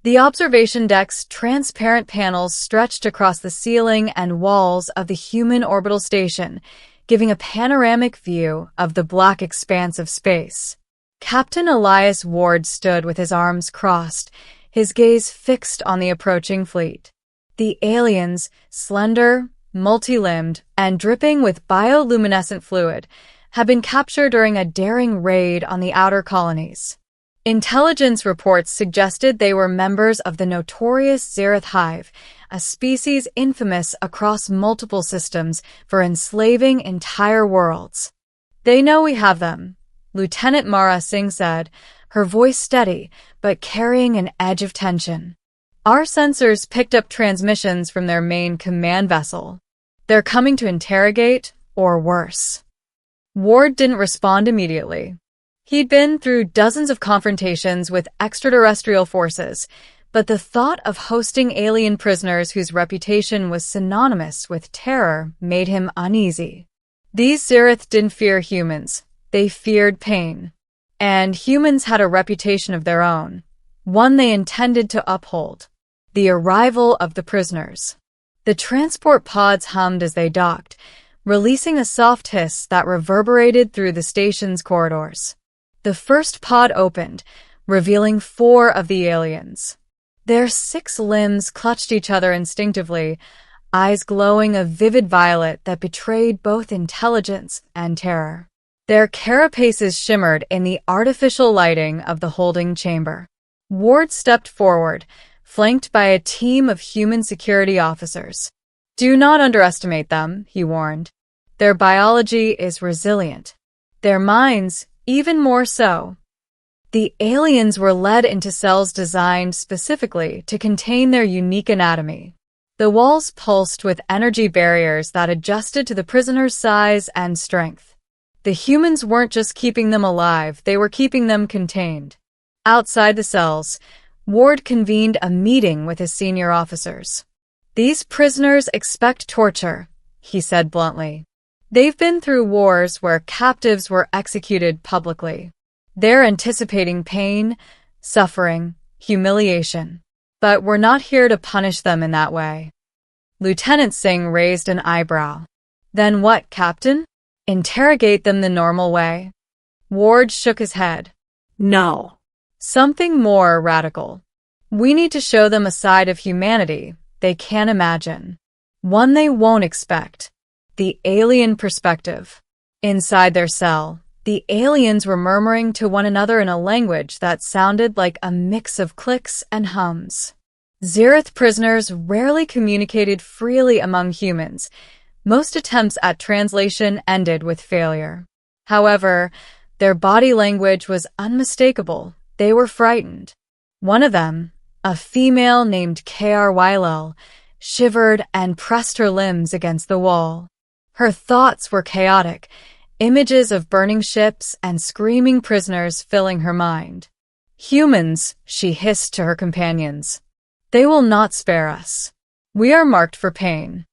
The observation deck's transparent panels stretched across the ceiling and walls of the human orbital station, giving a panoramic view of the black expanse of space. Captain Elias Ward stood with his arms crossed, his gaze fixed on the approaching fleet. The aliens, slender, multi-limbed, and dripping with bioluminescent fluid, had been captured during a daring raid on the outer colonies. Intelligence reports suggested they were members of the notorious Xerath hive, a species infamous across multiple systems for enslaving entire worlds. "They know we have them," Lieutenant Mara Singh said, her voice steady but carrying an edge of tension. "Our sensors picked up transmissions from their main command vessel. They're coming to interrogate, or worse." Ward didn't respond immediately. He'd been through dozens of confrontations with extraterrestrial forces, but the thought of hosting alien prisoners whose reputation was synonymous with terror made him uneasy. These Xerath didn't fear humans, they feared pain. And humans had a reputation of their own, one they intended to uphold: the arrival of the prisoners. The transport pods hummed as they docked, releasing a soft hiss that reverberated through the station's corridors. The first pod opened, revealing 4 of the aliens. Their 6 limbs clutched each other instinctively, eyes glowing a vivid violet that betrayed both intelligence and terror. Their carapaces shimmered in the artificial lighting of the holding chamber. Ward stepped forward, flanked by a team of human security officers. "Do not underestimate them," he warned. "Their biology is resilient. Their minds, even more so." The aliens were led into cells designed specifically to contain their unique anatomy. The walls pulsed with energy barriers that adjusted to the prisoners' size and strength. The humans weren't just keeping them alive, they were keeping them contained. Outside the cells, Ward convened a meeting with his senior officers. "These prisoners expect torture," he said bluntly. "They've been through wars where captives were executed publicly. They're anticipating pain, suffering, humiliation. But we're not here to punish them in that way." Lieutenant Singh raised an eyebrow. "Then what, Captain? Interrogate them the normal way?" Ward shook his head. "No. Something more radical. We need to show them a side of humanity they can't imagine. One they won't expect. The alien perspective." Inside their cell, the aliens were murmuring to one another in a language that sounded like a mix of clicks and hums. Xerath prisoners rarely communicated freely among humans. Most attempts at translation ended with failure. However, their body language was unmistakable. They were frightened. One of them, a female named Kryll, shivered and pressed her limbs against the wall. Her thoughts were chaotic, images of burning ships and screaming prisoners filling her mind. "Humans," she hissed to her companions. "They will not spare us. We are marked for pain."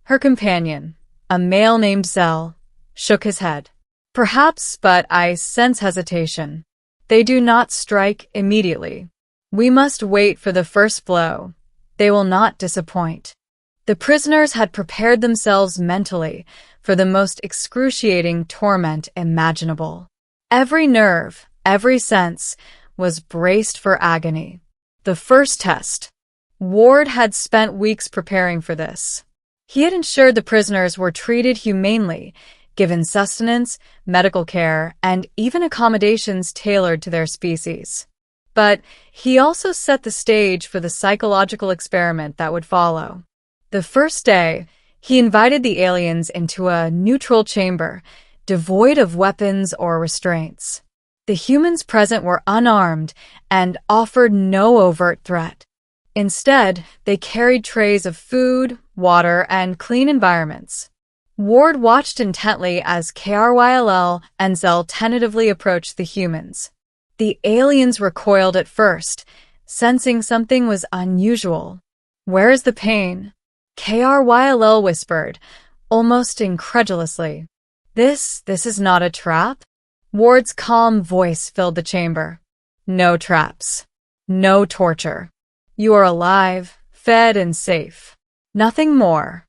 Her companion, a male named Zell, shook his head. "Perhaps, but I sense hesitation. They do not strike immediately. We must wait for the first blow. They will not disappoint." The prisoners had prepared themselves mentally for the most excruciating torment imaginable. Every nerve, every sense, was braced for agony. The first test. Ward had spent weeks preparing for this. He had ensured the prisoners were treated humanely, given sustenance, medical care, and even accommodations tailored to their species. But he also set the stage for the psychological experiment that would follow. The first day, he invited the aliens into a neutral chamber, devoid of weapons or restraints. The humans present were unarmed and offered no overt threat. Instead, they carried trays of food, water, and clean environments. Ward watched intently as Kryll and Zell tentatively approached the humans. The aliens recoiled at first, sensing something was unusual. "Where is the pain?" Kryll whispered, almost incredulously. This is not a trap?" Ward's calm voice filled the chamber. "No traps. No torture. You are alive, fed, and safe. Nothing more.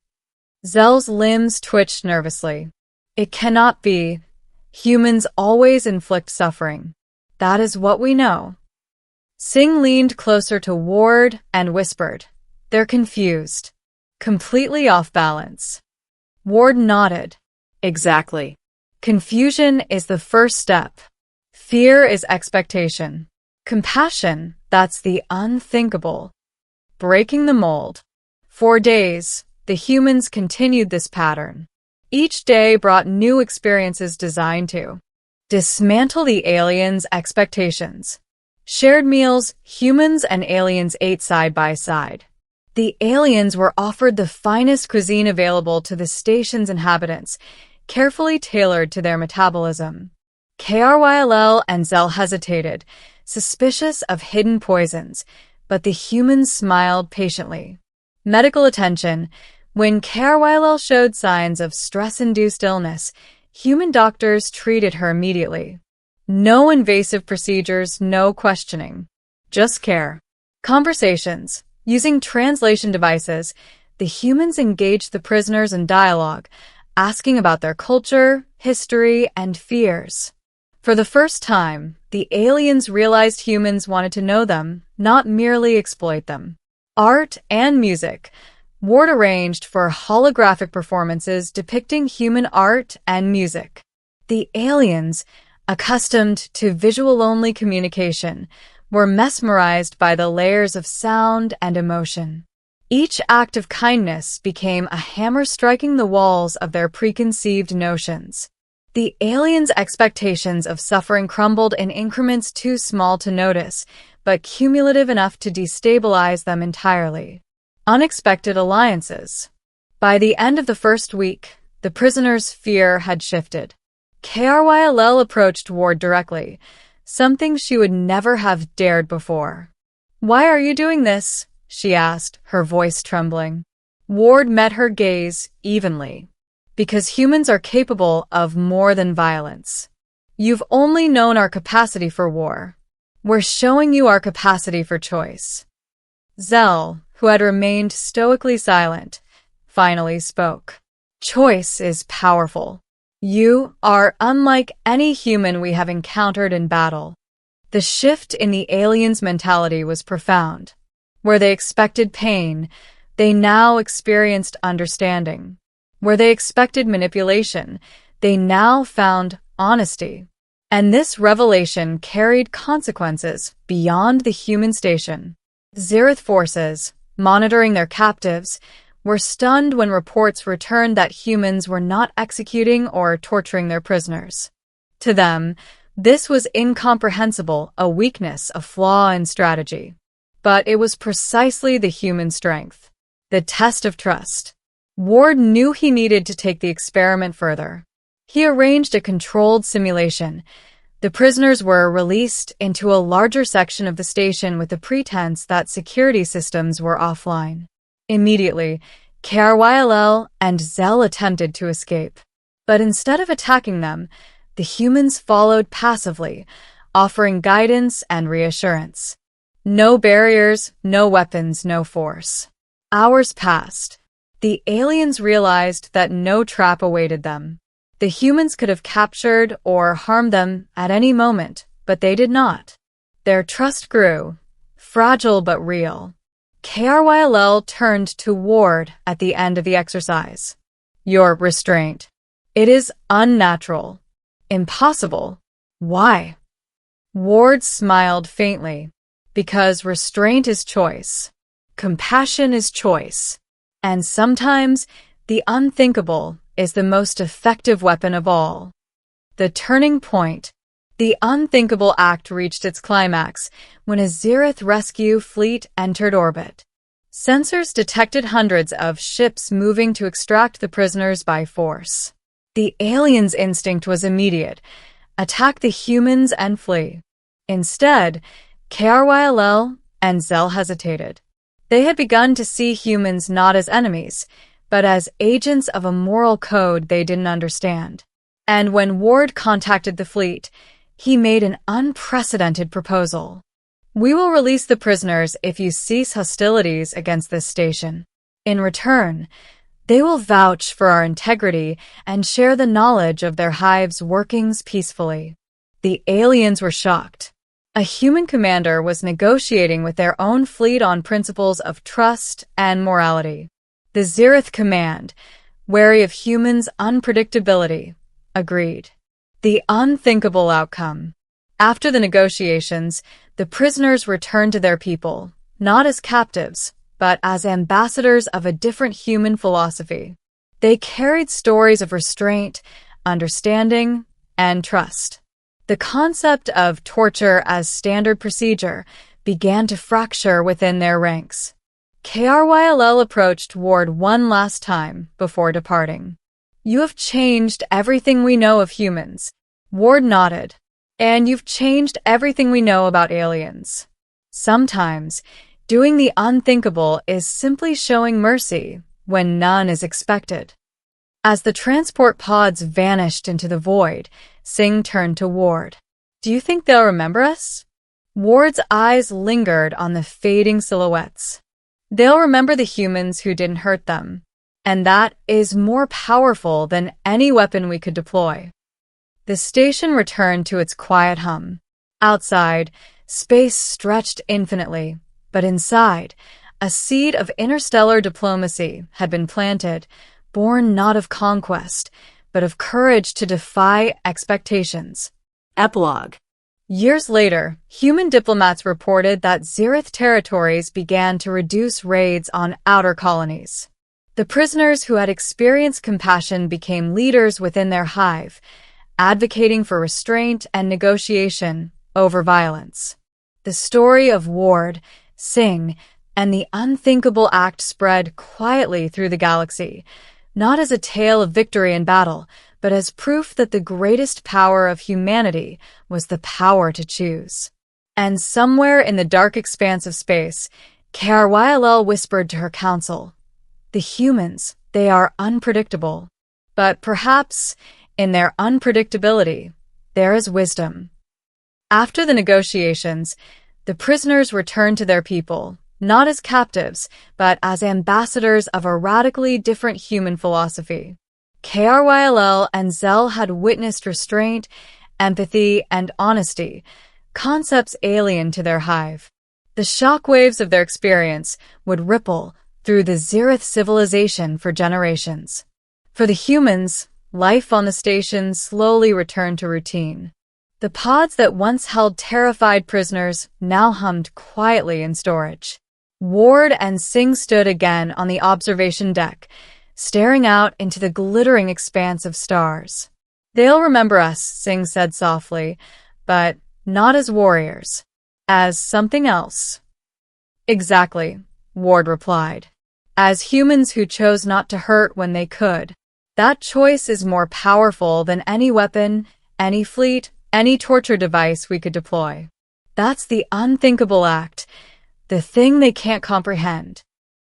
Zell's limbs twitched nervously. It cannot be. Humans always inflict suffering. That is what we know. Singh leaned closer to Ward and whispered, "They're confused. Completely off balance." Ward nodded. "Exactly. Confusion is the first step. Fear is expectation. Compassion, that's the unthinkable." Breaking the mold. For days, the humans continued this pattern. Each day brought new experiences designed to dismantle the aliens' expectations. Shared meals, humans and aliens ate side by side. The aliens were offered the finest cuisine available to the station's inhabitants, carefully tailored to their metabolism. Kryll and Zell hesitated, suspicious of hidden poisons, but the humans smiled patiently. Medical attention. When Kryll showed signs of stress-induced illness, human doctors treated her immediately. No invasive procedures, no questioning. Just care. Conversations. Using translation devices, the humans engaged the prisoners in dialogue, asking about their culture, history, and fears. For the first time, the aliens realized humans wanted to know them, not merely exploit them. Art and music. Ward arranged for holographic performances depicting human art and music. The aliens, accustomed to visual-only communication, were mesmerized by the layers of sound and emotion. Each act of kindness became a hammer striking the walls of their preconceived notions. The aliens' expectations of suffering crumbled in increments too small to notice, but cumulative enough to destabilize them entirely. Unexpected alliances. By the end of the first week, the prisoners' fear had shifted. Kryll approached Ward directly, something she would never have dared before. "Why are you doing this?" she asked, her voice trembling. Ward met her gaze evenly. "Because humans are capable of more than violence. You've only known our capacity for war. We're showing you our capacity for choice." Zell, who had remained stoically silent, finally spoke. "Choice is powerful. You are unlike any human we have encountered in battle." The shift in the aliens' mentality was profound. Where they expected pain, they now experienced understanding. Where they expected manipulation, they now found honesty. And this revelation carried consequences beyond the human station. Zereth forces, monitoring their captives, were stunned when reports returned that humans were not executing or torturing their prisoners. To them, this was incomprehensible, a weakness, a flaw in strategy. But it was precisely the human strength, the test of trust. Ward knew he needed to take the experiment further. He arranged a controlled simulation. The prisoners were released into a larger section of the station with the pretense that security systems were offline. Immediately, Kryll and Zell attempted to escape. But instead of attacking them, the humans followed passively, offering guidance and reassurance. No barriers, no weapons, no force. Hours passed. The aliens realized that no trap awaited them. The humans could have captured or harmed them at any moment, but they did not. Their trust grew, fragile but real. Kryll turned to Ward at the end of the exercise. "Your restraint. It is unnatural. Impossible. Why?" Ward smiled faintly. "Because restraint is choice. Compassion is choice. And sometimes the unthinkable is the most effective weapon of all." The turning point. The unthinkable act reached its climax when a Zereth rescue fleet entered orbit. Sensors detected hundreds of ships moving to extract the prisoners by force. The aliens' instinct was immediate: attack the humans and flee. Instead, Kryll and Zell hesitated. They had begun to see humans not as enemies, but as agents of a moral code they didn't understand. And when Ward contacted the fleet, he made an unprecedented proposal. We will release the prisoners if you cease hostilities against this station. In return, they will vouch for our integrity and share the knowledge of their hive's workings peacefully. The aliens were shocked. A human commander was negotiating with their own fleet on principles of trust and morality. The Zereth command, wary of humans' unpredictability, agreed. The unthinkable outcome. After the negotiations, the prisoners returned to their people, not as captives, but as ambassadors of a different human philosophy. They carried stories of restraint, understanding, and trust. The concept of torture as standard procedure began to fracture within their ranks. KRYLL approached Ward one last time before departing. You have changed everything we know of humans. Ward nodded. And you've changed everything we know about aliens. Sometimes, doing the unthinkable is simply showing mercy when none is expected. As the transport pods vanished into the void, Singh turned to Ward. Do you think they'll remember us? Ward's eyes lingered on the fading silhouettes. They'll remember the humans who didn't hurt them, and that is more powerful than any weapon we could deploy. The station returned to its quiet hum. Outside, space stretched infinitely, but inside, a seed of interstellar diplomacy had been planted, born not of conquest, but of courage to defy expectations. Epilogue. Years later, human diplomats reported that Zereth territories began to reduce raids on outer colonies. The prisoners who had experienced compassion became leaders within their hive, advocating for restraint and negotiation over violence. The story of Ward, Singh, and the unthinkable act spread quietly through the galaxy, not as a tale of victory in battle, but as proof that the greatest power of humanity was the power to choose. And somewhere in the dark expanse of space, KRYLL whispered to her council, "The humans, they are unpredictable. But perhaps, in their unpredictability, there is wisdom." After the negotiations, the prisoners returned to their people, not as captives, but as ambassadors of a radically different human philosophy. KRYLL and Zell had witnessed restraint, empathy, and honesty, concepts alien to their hive. The shockwaves of their experience would ripple through the Zereth civilization for generations. For the humans, life on the station slowly returned to routine. The pods that once held terrified prisoners now hummed quietly in storage. Ward and Singh stood again on the observation deck, staring out into the glittering expanse of stars. "They'll remember us," Singh said softly, "but not as warriors, as something else." "Exactly," Ward replied. "As humans who chose not to hurt when they could. That choice is more powerful than any weapon, any fleet, any torture device we could deploy. That's the unthinkable act, the thing they can't comprehend."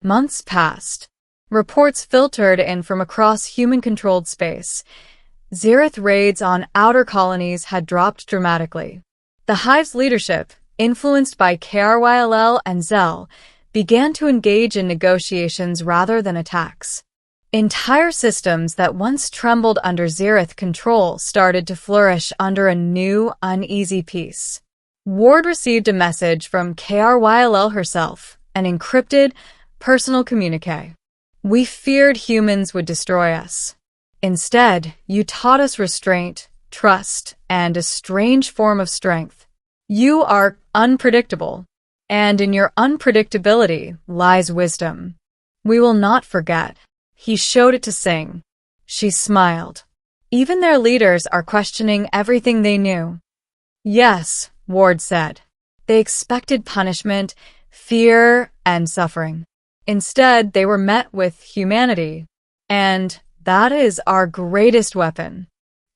Months passed. Reports filtered in from across human-controlled space. Zereth raids on outer colonies had dropped dramatically. The hive's leadership, influenced by KRYLL and Zell, began to engage in negotiations rather than attacks. Entire systems that once trembled under Zereth control started to flourish under a new, uneasy peace. Ward received a message from KRYLL herself, an encrypted, personal communique. "We feared humans would destroy us. Instead, you taught us restraint, trust, and a strange form of strength. You are unpredictable, and in your unpredictability lies wisdom. We will not forget." He showed it to Singh. She smiled. "Even their leaders are questioning everything they knew." "Yes," Ward said. "They expected punishment, fear, and suffering. Instead, they were met with humanity. And that is our greatest weapon."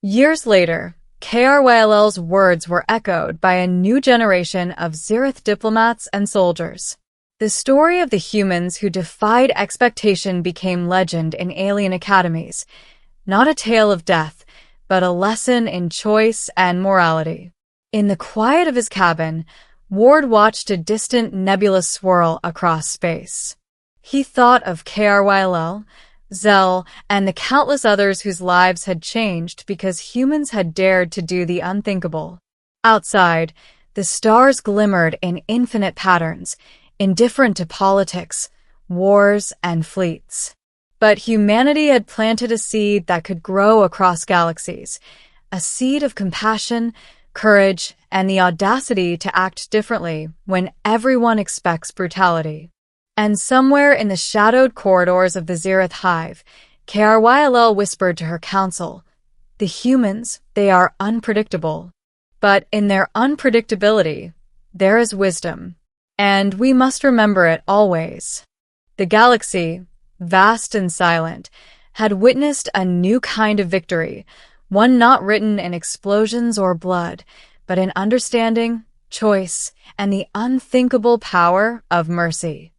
Years later, KRYLL's words were echoed by a new generation of Zereth diplomats and soldiers. The story of the humans who defied expectation became legend in alien academies, not a tale of death, but a lesson in choice and morality. In the quiet of his cabin, Ward watched a distant nebula swirl across space. He thought of KRYLL, Zell, and the countless others whose lives had changed because humans had dared to do the unthinkable. Outside, the stars glimmered in infinite patterns, indifferent to politics, wars, and fleets. But humanity had planted a seed that could grow across galaxies, a seed of compassion, courage, and the audacity to act differently when everyone expects brutality. And somewhere in the shadowed corridors of the Zereth Hive, KRYLL whispered to her council, "The humans, they are unpredictable. But in their unpredictability, there is wisdom. And we must remember it always." The galaxy, vast and silent, had witnessed a new kind of victory, one not written in explosions or blood, but in understanding, choice, and the unthinkable power of mercy.